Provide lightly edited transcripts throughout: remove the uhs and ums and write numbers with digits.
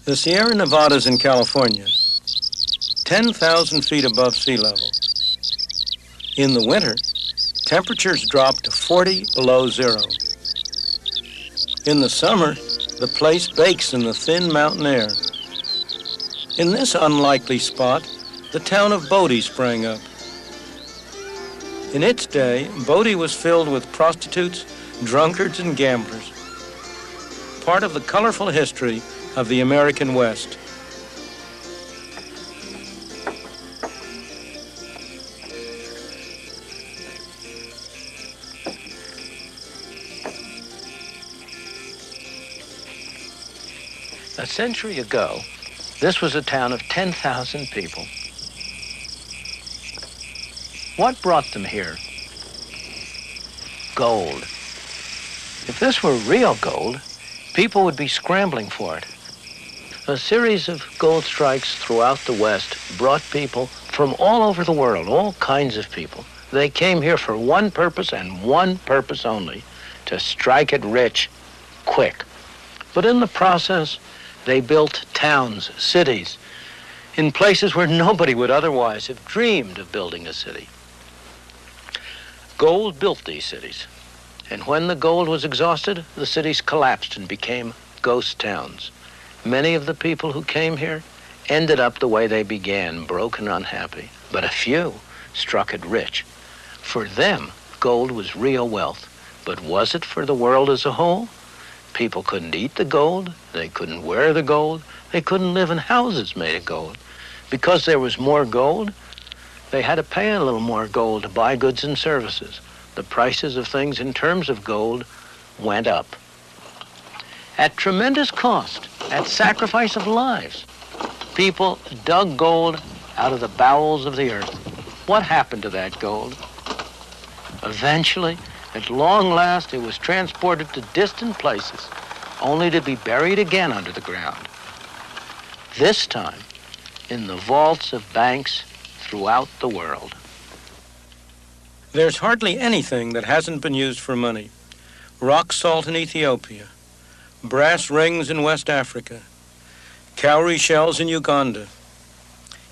The Sierra Nevadas in California, 10,000 feet above sea level. In the winter, temperatures drop to 40 below zero. In the summer, the place bakes in the thin mountain air. In this unlikely spot, the town of Bodie sprang up. In its day, Bodie was filled with prostitutes, drunkards, and gamblers, part of the colorful history of the American West. A century ago, this was a town of 10,000 people. What brought them here? Gold. If this were real gold, people would be scrambling for it. A series of gold strikes throughout the West brought people from all over the world, all kinds of people. They came here for one purpose and one purpose only, to strike it rich, quick. But in the process, they built towns, cities, in places where nobody would otherwise have dreamed of building a city. Gold built these cities, and when the gold was exhausted, the cities collapsed and became ghost towns. Many of the people who came here ended up the way they began, broke and unhappy, but a few struck it rich. For them, gold was real wealth, but was it for the world as a whole? People couldn't eat the gold, they couldn't wear the gold, they couldn't live in houses made of gold. Because there was more gold, they had to pay a little more gold to buy goods and services. The prices of things in terms of gold went up. At tremendous cost, at sacrifice of lives, people dug gold out of the bowels of the earth. What happened to that gold? Eventually, at long last, it was transported to distant places, only to be buried again under the ground. This time, in the vaults of banks throughout the world. There's hardly anything that hasn't been used for money. Rock salt in Ethiopia, brass rings in West Africa, cowrie shells in Uganda.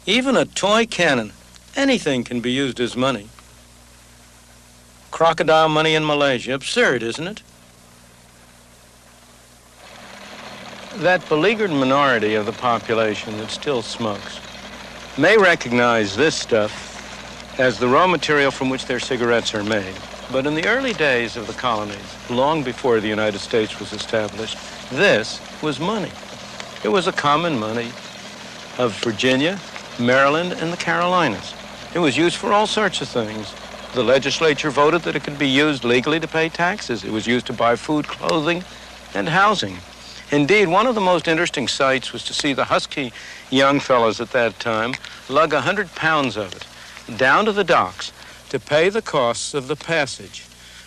Even a toy cannon, anything can be used as money. Crocodile money in Malaysia, absurd, isn't it? That beleaguered minority of the population that still smokes may recognize this stuff as the raw material from which their cigarettes are made. But in the early days of the colonies, long before the United States was established, this was money. It was a common money of Virginia, Maryland, and the Carolinas. It was used for all sorts of things. The legislature voted that it could be used legally to pay taxes. It was used to buy food, clothing, and housing. Indeed, one of the most interesting sights was to see the husky young fellows at that time lug 100 pounds of it down to the docks to pay the costs of the passage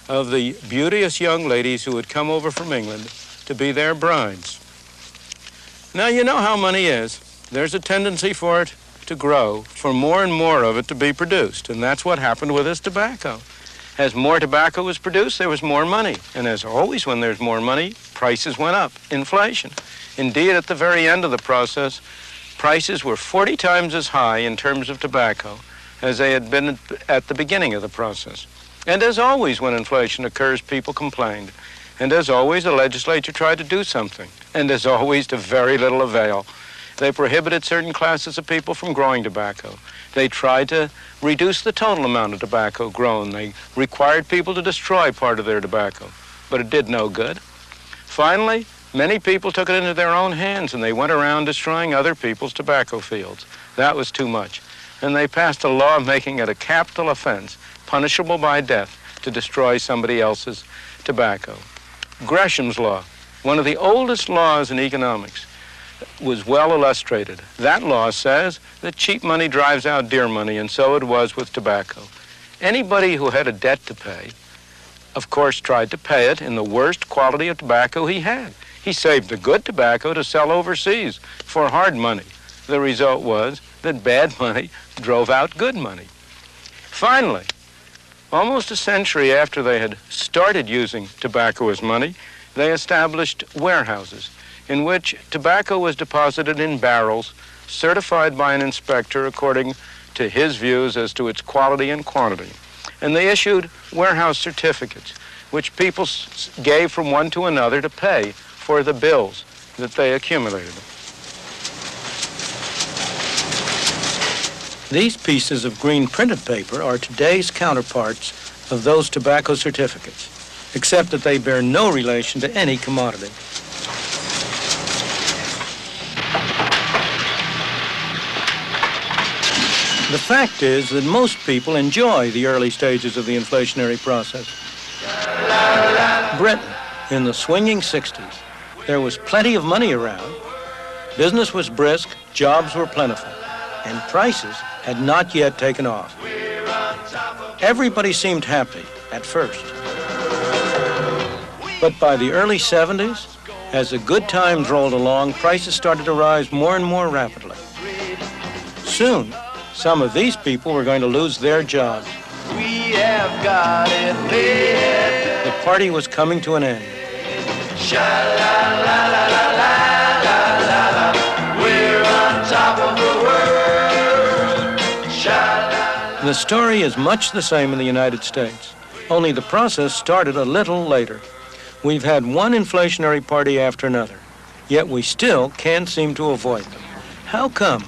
of the beauteous young ladies who had come over from England to be their brides. Now, you know how money is. There's a tendency for it to grow, for more and more of it to be produced, and that's what happened with this tobacco. As more tobacco was produced, there was more money, and as always when there's more money, prices went up, inflation. Indeed, at the very end of the process, prices were 40 times as high in terms of tobacco as they had been at the beginning of the process. And as always when inflation occurs, people complained. And as always, the legislature tried to do something. And as always, to very little avail. They prohibited certain classes of people from growing tobacco. They tried to reduce the total amount of tobacco grown. They required people to destroy part of their tobacco. But it did no good. Finally, many people took it into their own hands and they went around destroying other people's tobacco fields. That was too much. And they passed a law making it a capital offense, punishable by death, to destroy somebody else's tobacco. Gresham's law, one of the oldest laws in economics, was well illustrated. That law says that cheap money drives out dear money, and so it was with tobacco. Anybody who had a debt to pay, of course, tried to pay it in the worst quality of tobacco he had. He saved the good tobacco to sell overseas for hard money. The result was that bad money drove out good money. Finally, almost a century after they had started using tobacco as money, they established warehouses. in which tobacco was deposited in barrels certified by an inspector according to his views as to its quality and quantity. And they issued warehouse certificates, which people gave from one to another to pay for the bills that they accumulated. These pieces of green printed paper are today's counterparts of those tobacco certificates, except that they bear no relation to any commodity. The fact is that most people enjoy the early stages of the inflationary process. Britain, in the swinging 60s, there was plenty of money around, business was brisk, jobs were plentiful, and prices had not yet taken off. Everybody seemed happy at first. But by the early 70s, as the good times rolled along, prices started to rise more and more rapidly. Soon, some of these people were going to lose their jobs. We have got it made. The party was coming to an end. Sha-la-la-la-la-la-la-la. We're on top of the world. Sha-la-la. The story is much the same in the United States, only the process started a little later. We've had one inflationary party after another, yet we still can't seem to avoid them. How come?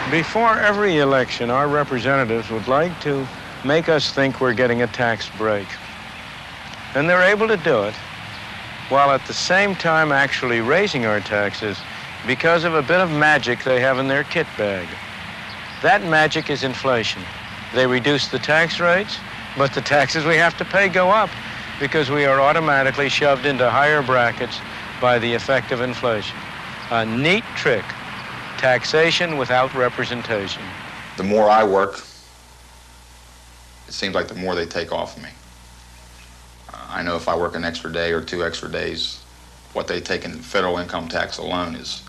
Before every election, our representatives would like to make us think we're getting a tax break. And they're able to do it while at the same time actually raising our taxes because of a bit of magic they have in their kit bag. That magic is inflation. They reduce the tax rates, but the taxes we have to pay go up because we are automatically shoved into higher brackets by the effect of inflation. A neat trick. Taxation without representation. The more I work, it seems like the more they take off of me. I know if I work an extra day or 2 extra days, what they take in federal income tax alone is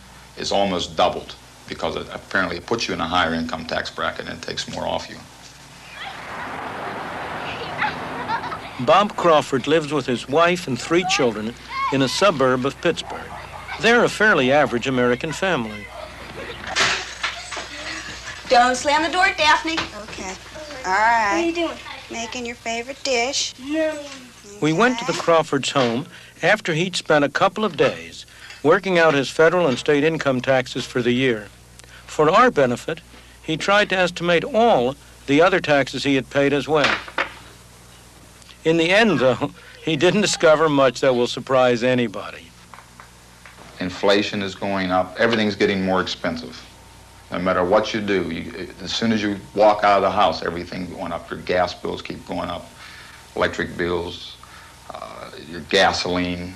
almost doubled because apparently it puts you in a higher income tax bracket and it takes more off you. Bob Crawford lives with his wife and 3 children in a suburb of Pittsburgh. They're a fairly average American family. Don't slam the door, Daphne. Okay. All right. What are you doing? Making your favorite dish. No. We went to the Crawfords' home after he'd spent a couple of days working out his federal and state income taxes for the year. For our benefit, he tried to estimate all the other taxes he had paid as well. In the end, though, he didn't discover much that will surprise anybody. Inflation is going up. Everything's getting more expensive. No matter what you do, as soon as you walk out of the house, everything's going up. Your gas bills keep going up, electric bills, your gasoline.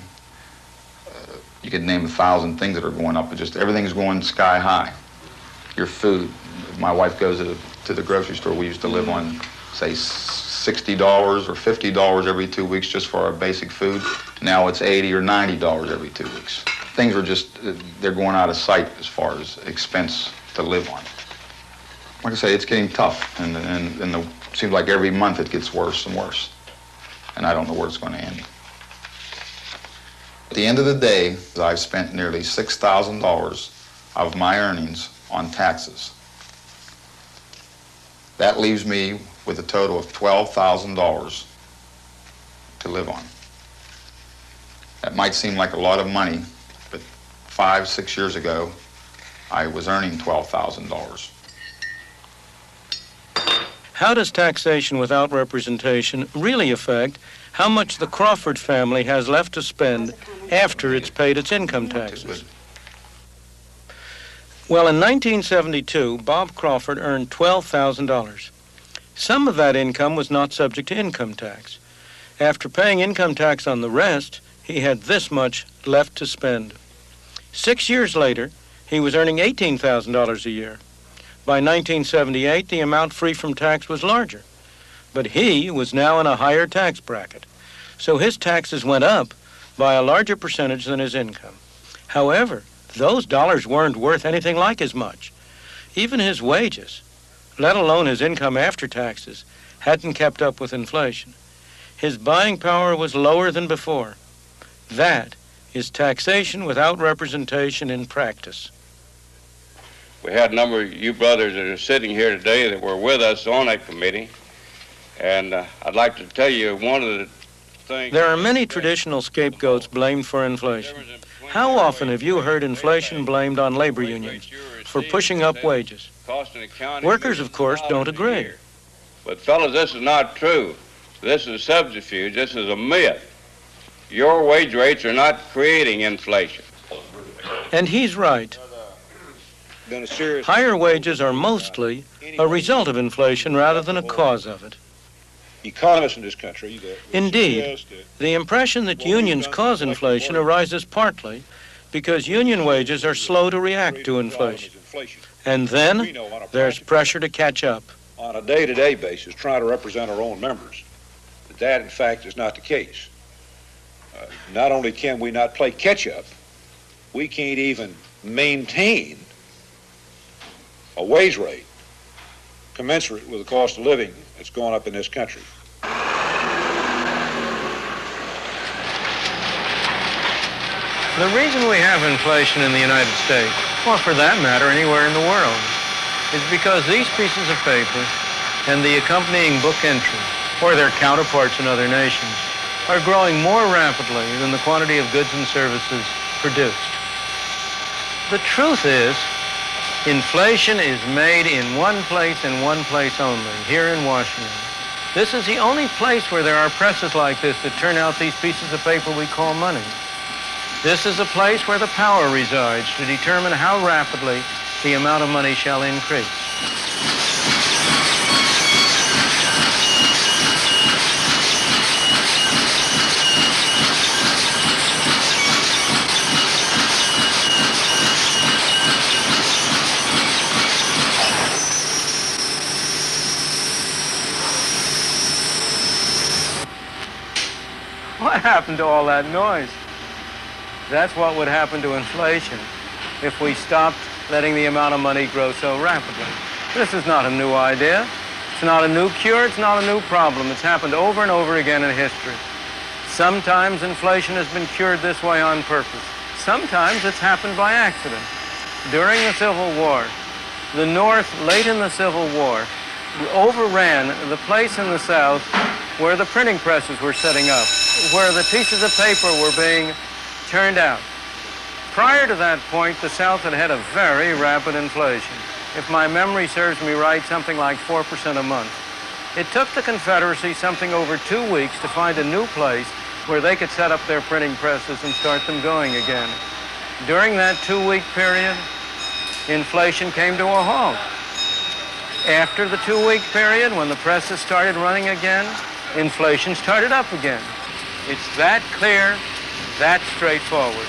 You could name 1,000 things that are going up, but just everything's going sky high. Your food. My wife goes to the grocery store. We used to live on, say, $60 or $50 every 2 weeks just for our basic food. Now it's $80 or $90 every 2 weeks. Things are just, they're going out of sight as far as expense to live on. Like I say, it's getting tough, and it seems like every month it gets worse and worse, and I don't know where it's going to end. At the end of the day, I've spent nearly $6,000 of my earnings on taxes. That leaves me with a total of $12,000 to live on. That might seem like a lot of money, but 5-6 years ago, I was earning $12,000. How does taxation without representation really affect how much the Crawford family has left to spend after it's paid its income taxes? Well, in 1972, Bob Crawford earned $12,000. Some of that income was not subject to income tax. After paying income tax on the rest, he had this much left to spend. 6 years later, he was earning $18,000 a year. By 1978, the amount free from tax was larger, but he was now in a higher tax bracket, so his taxes went up by a larger percentage than his income. However, those dollars weren't worth anything like as much. Even his wages, let alone his income after taxes, hadn't kept up with inflation. His buying power was lower than before. That is taxation without representation in practice. We had a number of you brothers that are sitting here today that were with us on that committee, and I'd like to tell you one of the things... There are many traditional scapegoats blamed for inflation. How often have you heard inflation blamed on labor unions for pushing up wages? Workers, of course, don't agree. But fellas, this is not true. This is a subterfuge. This is a myth. Your wage rates are not creating inflation. And he's right. Higher wages are mostly a result of inflation rather than a cause of it. Economists in this country... Indeed, the impression that unions cause inflation arises partly because union wages are slow to react to inflation. And then there's pressure to catch up. On a day-to-day basis, trying to represent our own members, that, in fact, is not the case. Not only can we not play catch-up, we can't even maintain a wage rate commensurate with the cost of living that's going up in this country. The reason we have inflation in the United States, or for that matter anywhere in the world, is because these pieces of paper and the accompanying book entry, or their counterparts in other nations, are growing more rapidly than the quantity of goods and services produced. The truth is, inflation is made in one place and one place only, here in Washington. This is the only place where there are presses like this that turn out these pieces of paper we call money. This is a place where the power resides to determine how rapidly the amount of money shall increase. What happened to all that noise? That's what would happen to inflation if we stopped letting the amount of money grow so rapidly. This is not a new idea. It's not a new cure. It's not a new problem. It's happened over and over again in history. Sometimes inflation has been cured this way on purpose. Sometimes it's happened by accident. During the Civil War, the North, late in the Civil War, overran the place in the South where the printing presses were setting up, where the pieces of paper were being turned out. Prior to that point, the South had had a very rapid inflation. If my memory serves me right, something like 4% a month. It took the Confederacy something over 2 weeks to find a new place where they could set up their printing presses and start them going again. During that 2-week period, inflation came to a halt. After the 2-week period, when the presses started running again, inflation started up again. It's that clear, that straightforward.